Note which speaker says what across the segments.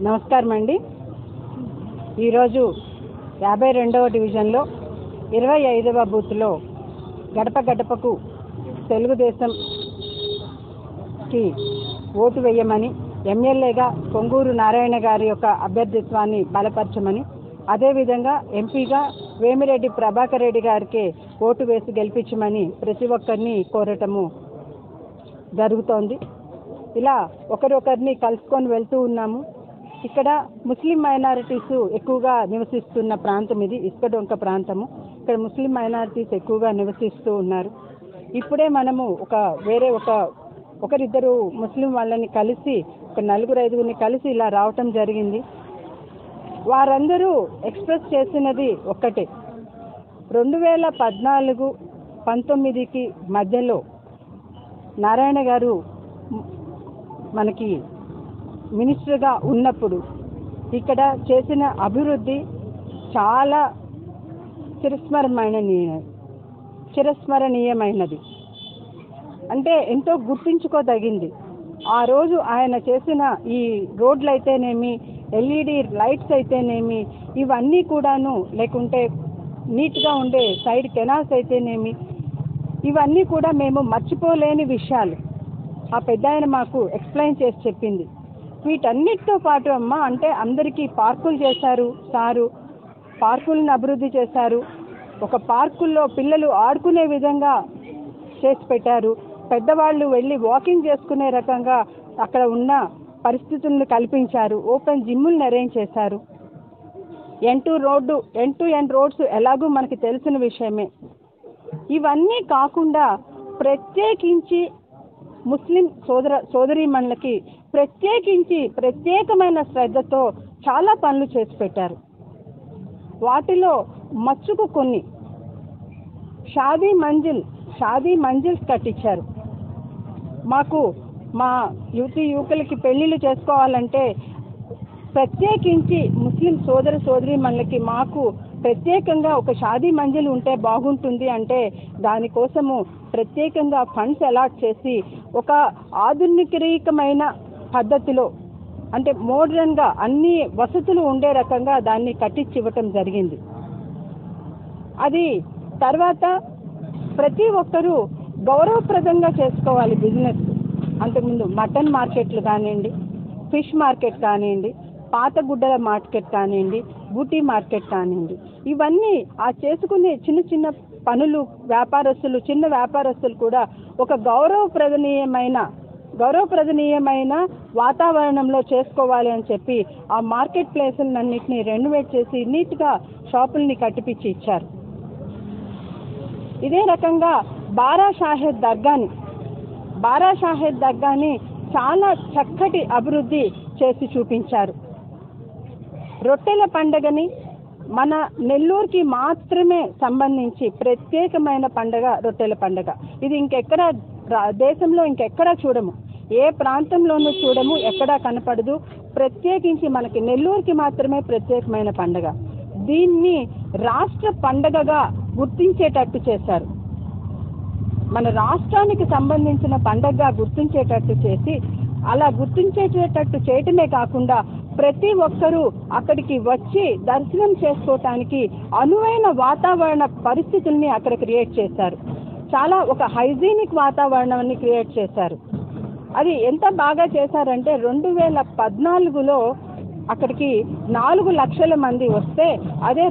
Speaker 1: నమస్కారం అండి. ఈరోజు 52వ డివిజన్లో 25వ బూత్లో గడప గడపకు తెలుగుదేశంకి ఓటు వేయమని, ఎమ్మెల్యేగా కొంగూరు నారాయణ గారి యొక్క అభ్యర్థిత్వాన్ని బలపరచమని, అదేవిధంగా ఎంపీగా వేమిరెడ్డి ప్రభాకర్ రెడ్డి గారికి ఓటు వేసి గెలిపించమని ప్రతి ఒక్కరిని కోరటము జరుగుతోంది. ఇలా ఒకరొకరిని కలుసుకొని వెళ్తూ ఉన్నాము. ఇక్కడ ముస్లిం మైనారిటీస్ ఎక్కువగా నివసిస్తున్న ప్రాంతం ఇది, ఇసుకడొంక ప్రాంతము. ఇక్కడ ముస్లిం మైనారిటీస్ ఎక్కువగా నివసిస్తూ ఉన్నారు. ఇప్పుడే మనము ఒకరిద్దరు ముస్లిం వాళ్ళని కలిసి, ఒక 4-5 కలిసి ఇలా రావటం జరిగింది. వారందరూ ఎక్స్ప్రెస్ చేసినది ఒక్కటే, 2014-19కి మధ్యలో నారాయణ గారు మనకి మినిస్టర్గా ఉన్నప్పుడు ఇక్కడ చేసిన అభివృద్ధి చాలా చిరస్మరణీయమైనది, అంటే ఎంతో గుర్తుంచుకోదగింది. ఆ రోజు ఆయన చేసిన ఈ రోడ్లు అయితేనేమి, ఎల్ఈడి లైట్స్ అయితేనేమి, ఇవన్నీ కూడాను, లేకుంటే నీట్గా ఉండే సైడ్ కెనాల్స్ అయితేనేమి, ఇవన్నీ కూడా మేము మర్చిపోలేని విషయాలు. ఆ పెద్ద ఆయన మాకు ఎక్స్ప్లెయిన్ చేసి చెప్పింది. వీటన్నిటితో పాటు అంటే అందరికీ పార్కులు చేశారు సారు, పార్కులను అభివృద్ధి చేశారు. ఒక పార్కుల్లో పిల్లలు ఆడుకునే విధంగా చేసి పెట్టారు. పెద్దవాళ్ళు వెళ్ళి వాకింగ్ చేసుకునే రకంగా అక్కడ ఉన్న పరిస్థితులను కల్పించారు. ఓపెన్ జిమ్ములను అరేంజ్ చేశారు. ఎండ్ టు ఎండ్ రోడ్స్ ఎలాగూ మనకి తెలిసిన విషయమే. ఇవన్నీ కాకుండా ప్రత్యేకించి ముస్లిం సోదరీమణులకి ప్రత్యేకమైన శ్రద్ధతో చాలా పనులు చేసి పెట్టారు. వాటిలో మచ్చుకు కొన్ని షాదీ మంజిల్స్ కట్టించారు. మాకు మా యువకులకి పెళ్లిళ్ళు చేసుకోవాలంటే, ప్రత్యేకించి ముస్లిం సోదరీమణులకి మాకు ప్రత్యేకంగా ఒక షాదీ మంజిల్ ఉంటే బాగుంటుంది అంటే, దానికోసము ప్రత్యేకంగా ఫండ్స్ అలాట్ చేసి ఒక ఆధునికమైన పద్ధతిలో, అంటే మోడర్న్గా అన్ని వసతులు ఉండే రకంగా దాన్ని కట్టించి ఇవ్వటం జరిగింది. అది తర్వాత ప్రతి ఒక్కరూ గౌరవప్రదంగా చేసుకోవాలి బిజినెస్. అంతకుముందు మటన్ మార్కెట్లు కానివ్వండి, ఫిష్ మార్కెట్ కానివ్వండి, పాత గుడ్డల మార్కెట్ కానివ్వండి, బూటీ మార్కెట్ కానివ్వండి, ఇవన్నీ ఆ చేసుకునే చిన్న చిన్న పనులు చిన్న వ్యాపారస్తులు కూడా ఒక గౌరవప్రదనీయమైన వాతావరణంలో చేసుకోవాలి అని చెప్పి ఆ మార్కెట్ ప్లేసులన్నింటినీ రెనోవేట్ చేసి నీట్గా షాపుల్ని కట్టిపిచ్చి ఇచ్చారు. ఇదే రకంగా బారా షాహెద్ దర్గాని చాలా చక్కటి అభివృద్ధి చేసి చూపించారు. రొట్టెల పండుగని మన నెల్లూరుకి మాత్రమే సంబంధించి ప్రత్యేకమైన పండుగ రొట్టెల పండుగ. ఇది దేశంలో ఇంకెక్కడా చూడము, ఏ ప్రాంతంలోనూ చూడము, ఎక్కడా కనపడదు. ప్రత్యేకించి మనకి నెల్లూరుకి మాత్రమే ప్రత్యేకమైన పండుగ. దీన్ని రాష్ట్ర పండుగగా గుర్తించేటట్టు చేశారు. మన రాష్ట్రానికి సంబంధించిన పండుగగా గుర్తించేటట్టు చేసి, అలా గుర్తించేటట్టు చేయటమే కాకుండా ప్రతి ఒక్కరూ అక్కడికి వచ్చి దర్శనం చేసుకోవటానికి అనువైన వాతావరణ పరిస్థితుల్ని అక్కడ క్రియేట్ చేశారు. చాలా ఒక హైజీనిక్ వాతావరణాన్ని క్రియేట్ చేశారు. అది ఎంత బాగా చేశారంటే, 2014లో అక్కడికి 4 లక్షల మంది వస్తే, అదే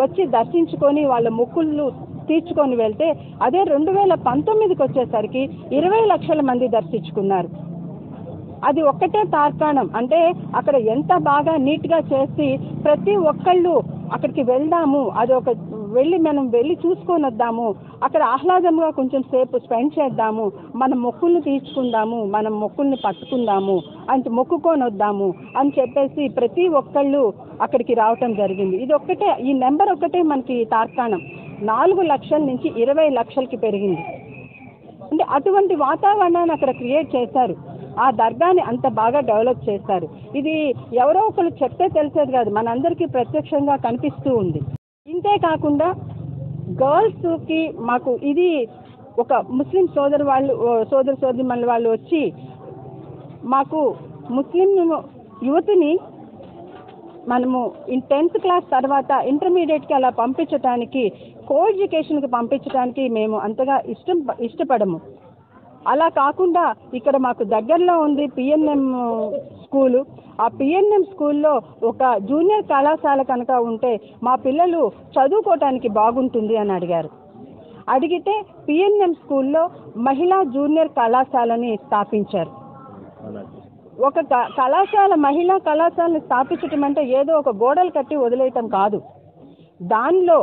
Speaker 1: వచ్చి దర్శించుకొని వాళ్ళ మొక్కులు తీర్చుకొని వెళ్తే, అదే 2019కి వచ్చేసరికి 20 లక్షల మంది దర్శించుకున్నారు. అది ఒక్కటే తార్కాణం. అంటే అక్కడ ఎంత బాగా నీట్గా చేసి ప్రతి ఒక్కళ్ళు అక్కడికి వెళ్దాము, మనం వెళ్ళి చూసుకొని వద్దాము, అక్కడ ఆహ్లాదంగా కొంచెం సేపు స్పెండ్ చేద్దాము, మన మొక్కుల్ని తీర్చుకుందాము, మనం మొక్కుల్ని పట్టుకుందాము, మొక్కుకొని వద్దాము అని చెప్పేసి ప్రతి ఒక్కళ్ళు అక్కడికి రావటం జరిగింది. ఈ నెంబర్ ఒక్కటే మనకి తార్కాణం. 4 లక్షల నుంచి 20 లక్షలకి పెరిగింది. అంటే అటువంటి వాతావరణాన్ని అక్కడ క్రియేట్ చేశారు. ఆ దర్గాని అంత బాగా డెవలప్ చేశారు. ఇది ఎవరో ఒకరు చెప్తే తెలిసేది కాదు, మనందరికీ ప్రత్యక్షంగా కనిపిస్తూ ఉంది. ఇంతే కాకుండా గర్ల్స్కి మాకు ఇది ఒక ముస్లిం సోదరిమణుల వాళ్ళు వచ్చి మాకు ముస్లిం యువతిని మనము 10th క్లాస్ తర్వాత ఇంటర్మీడియట్కి అలా పంపించడానికి కో ఎడ్యుకేషన్కి పంపించడానికి మేము అంతగా ఇష్టపడము. అలా కాకుండా ఇక్కడ మాకు దగ్గరలో ఉంది పిఎన్ఎం స్కూలు. ఆ పిఎన్ఎం స్కూల్లో ఒక జూనియర్ కళాశాల కనుక ఉంటే మా పిల్లలు చదువుకోవటానికి బాగుంటుంది అని అడిగారు. అడిగితే పిఎన్ఎం స్కూల్లో మహిళా జూనియర్ కళాశాలని స్థాపించారు. ఒక మహిళా కళాశాలని స్థాపించటం అంటే ఏదో ఒక గోడలు కట్టి వదిలేయటం కాదు. దానిలో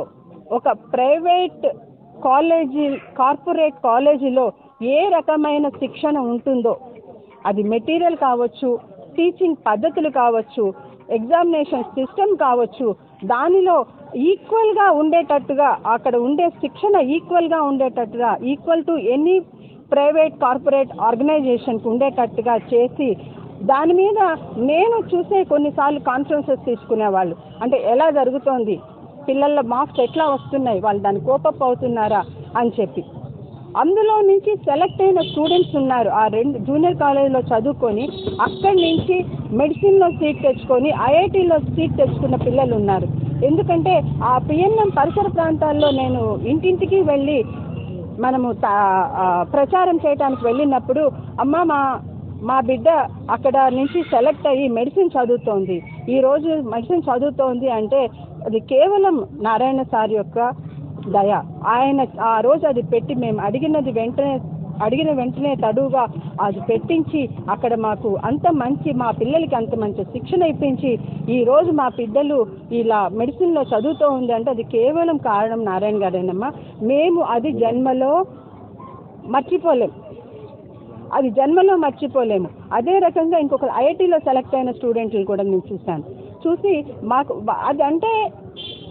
Speaker 1: ఒక ప్రైవేట్ కార్పొరేట్ కాలేజీలో ఏ రకమైన శిక్షణ ఉంటుందో, అది మెటీరియల్ కావచ్చు, టీచింగ్ పద్ధతులు కావచ్చు, ఎగ్జామినేషన్ సిస్టమ్ కావచ్చు, దానిలో ఈక్వల్గా ఉండేటట్టుగా, అక్కడ ఉండే శిక్షణ ఈక్వల్గా ఉండేటట్టుగా, equal to any private corporate ఆర్గనైజేషన్కి ఉండేటట్టుగా చేసి, దాని మీద నేను చూసే కొన్నిసార్లు కాన్ఫరెన్సెస్ తీసుకునేవాళ్ళు. అంటే ఎలా జరుగుతోంది, పిల్లల మార్క్స్ ఎట్లా వస్తున్నాయి, వాళ్ళు దాన్ని కోపప్ అవుతున్నారా అని చెప్పి. అందులో నుంచి సెలెక్ట్ అయిన స్టూడెంట్స్ ఉన్నారు. ఆ 2 జూనియర్ కాలేజీలో చదువుకొని అక్కడి నుంచి మెడిసిన్లో సీట్ తెచ్చుకొని ఐఐటీలో సీట్ తెచ్చుకున్న పిల్లలు ఉన్నారు. ఎందుకంటే ఆ పిఎన్ఎం పరిసర ప్రాంతాల్లో నేను ఇంటింటికి వెళ్ళి మనము ప్రచారం చేయడానికి వెళ్ళినప్పుడు, అమ్మ మా బిడ్డ అక్కడ నుంచి సెలెక్ట్ అయ్యి మెడిసిన్ చదువుతోంది, ఈరోజు మెడిసిన్ చదువుతోంది అంటే అది కేవలం నారాయణ సార్ యొక్క దయ. ఆయన ఆ రోజు అది పెట్టి మేము అడిగిన వెంటనే తడువుగా అది పెట్టించి అక్కడ మాకు మా పిల్లలకి అంత మంచి శిక్షణ ఇప్పించి ఈరోజు మా బిడ్డలు ఇలా మెడిసిన్లో చదువుతూ ఉంది అంటే అది కేవలం కారణం నారాయణ గారేనమ్మా. మేము అది జన్మలో మర్చిపోలేము. అదే రకంగా ఇంకొక ఐఐటీలో సెలెక్ట్ అయిన స్టూడెంట్లు కూడా నేను చూసి మాకు అది అంటే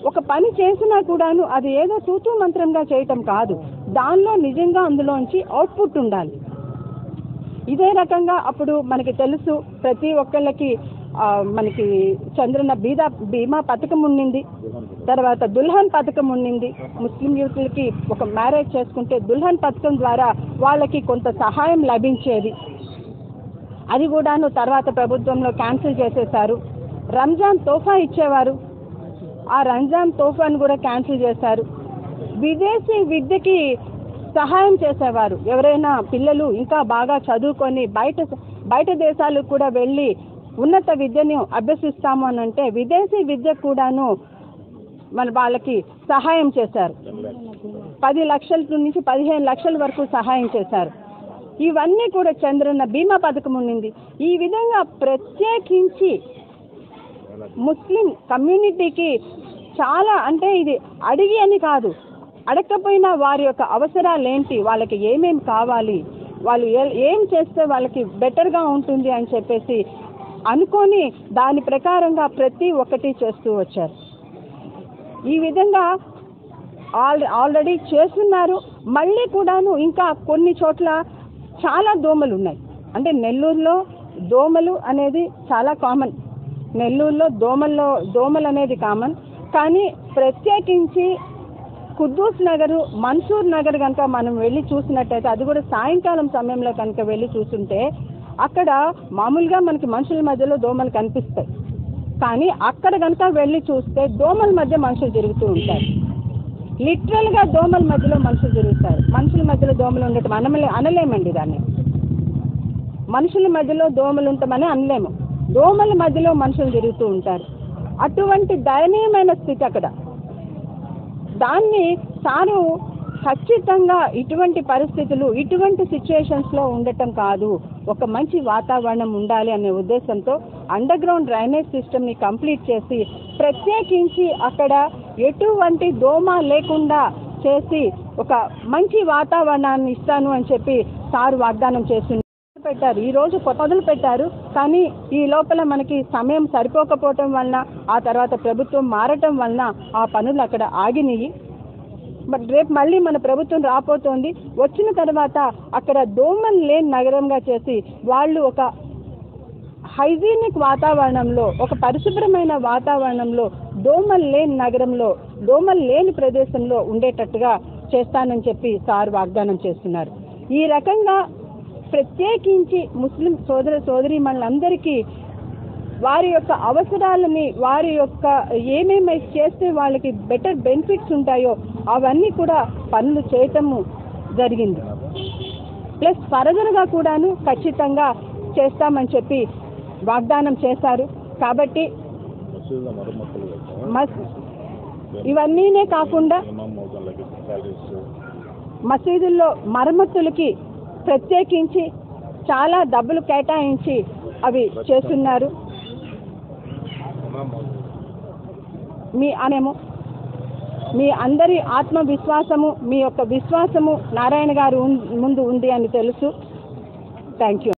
Speaker 1: ఒక పని చేసినా కూడాను అది ఏదో తూతూ మంత్రంగా చేయటం కాదు, దానిలో నిజంగా అందులోంచి అవుట్పుట్ ఉండాలి. ఇదే రకంగా అప్పుడు మనకి తెలుసు, ప్రతి ఒక్కళ్ళకి మనకి చంద్రన్న బీమా పథకం ఉండింది, తర్వాత దుల్హన్ పథకం ఉండింది. ముస్లిం యూత్లకి ఒక మ్యారేజ్ చేసుకుంటే దుల్హన్ పథకం ద్వారా వాళ్ళకి కొంత సహాయం లభించేది. అది కూడాను తర్వాత ప్రభుత్వంలో క్యాన్సిల్ చేసేశారు. రంజాన్ తోఫా ఇచ్చేవారు, ఆ రంజాన్ తోఫాను కూడా క్యాన్సిల్ చేశారు. విదేశీ విద్యకి సహాయం చేసేవారు. ఎవరైనా పిల్లలు ఇంకా బాగా చదువుకొని బయట దేశాలకు కూడా వెళ్ళి ఉన్నత విద్యను అభ్యసిస్తాము అని అంటే విదేశీ విద్య కూడాను మన వాళ్ళకి సహాయం చేశారు. 10 లక్షల నుంచి 15 లక్షల వరకు సహాయం చేశారు. ఇవన్నీ కూడా చంద్రన్న బీమా పథకం ఉండింది. ఈ విధంగా ప్రత్యేకించి ముస్లిం కమ్యూనిటీకి చాలా, అంటే ఇది అడిగి అని కాదు, అడగకపోయినా వారి యొక్క అవసరాలు ఏంటి, వాళ్ళకి ఏమేమి కావాలి, వాళ్ళు ఏం చేస్తే వాళ్ళకి బెటర్గా ఉంటుంది అని చెప్పేసి అనుకొని దాని ప్రకారంగా ప్రతి ఒక్కటి చేస్తూ వచ్చారు. ఈ విధంగా ఆల్రెడీ చేస్తున్నారు. మళ్ళీ కూడాను ఇంకా కొన్ని చోట్ల చాలా దోమలు ఉన్నాయి. అంటే నెల్లూరులో దోమలు అనేది చాలా కామన్. నెల్లూరులో దోమలు అనేది కామన్. కానీ ప్రత్యేకించి కుద్దూస్ నగరు, మన్సూర్ నగర్ కనుక మనం వెళ్ళి చూసినట్టయితే, అది కూడా సాయంకాలం సమయంలో కనుక వెళ్ళి చూస్తుంటే అక్కడ మామూలుగా మనకి మనుషుల మధ్యలో దోమలు కనిపిస్తాయి. కానీ అక్కడ కనుక వెళ్ళి చూస్తే దోమల మధ్య మనుషులు తిరుగుతూ ఉంటారు. లిటరల్గా దోమల మధ్యలో మనుషులు తిరుగుతారు. మనుషుల మధ్యలో దోమలు ఉండటం అనలేమండి, దాన్ని మనుషుల మధ్యలో దోమలు ఉంటామని అనలేము. దోమల మధ్యలో మనుషులు తిరుగుతూ ఉంటారు. అటువంటి దయనీయమైన స్థితి అక్కడ. దాన్ని సారు ఖచ్చితంగా ఇటువంటి పరిస్థితులు, ఇటువంటి సిచ్యుయేషన్స్లో ఉండటం కాదు, ఒక మంచి వాతావరణం ఉండాలి అనే ఉద్దేశంతో అండర్ గ్రౌండ్ డ్రైనేజ్ సిస్టమ్ని కంప్లీట్ చేసి ప్రత్యేకించి అక్కడ ఎటువంటి దోమ లేకుండా చేసి ఒక మంచి వాతావరణాన్ని ఇస్తాను అని చెప్పి సారు వాగ్దానం చేస్తున్నారు. పెట్టారు, ఈరోజు మొదలు పెట్టారు. కానీ ఈ లోపల మనకి సమయం సరిపోకపోవటం వలన, ఆ తర్వాత ప్రభుత్వం మారటం వలన ఆ పనులు అక్కడ ఆగినాయి. బట్ రేపు మళ్ళీ మన ప్రభుత్వం రాబోతోంది. వచ్చిన తర్వాత అక్కడ దోమలు లేని నగరంగా చేసి వాళ్ళు ఒక హైజీనిక్ వాతావరణంలో, ఒక పరిశుభ్రమైన వాతావరణంలో, దోమలు లేని నగరంలో, దోమలు లేని ప్రదేశంలో ఉండేటట్టుగా చేస్తానని చెప్పి సార్ వాగ్దానం చేస్తున్నారు. ఈ రకంగా ప్రత్యేకించి ముస్లిం సోదరీమణులందరికీ వారి యొక్క అవసరాలని, వారి యొక్క ఏమేమి చేస్తే వాళ్ళకి బెటర్ బెనిఫిట్స్ ఉంటాయో అవన్నీ కూడా పనులు చేయటము జరిగింది. ప్లస్ ఫర్దర్గా కూడాను ఖచ్చితంగా చేస్తామని చెప్పి వాగ్దానం చేశారు. కాబట్టి ఇవన్నీనే కాకుండా మసీదుల్లో మరమ్మతులకి ప్రత్యేకించి చాలా డబ్బులు కేటాయించి అవి చేస్తున్నారు. మీ అందరి ఆత్మవిశ్వాసము, మీ యొక్క విశ్వాసము నారాయణ గారు ముందు ఉంది అని తెలుసు. Thank you.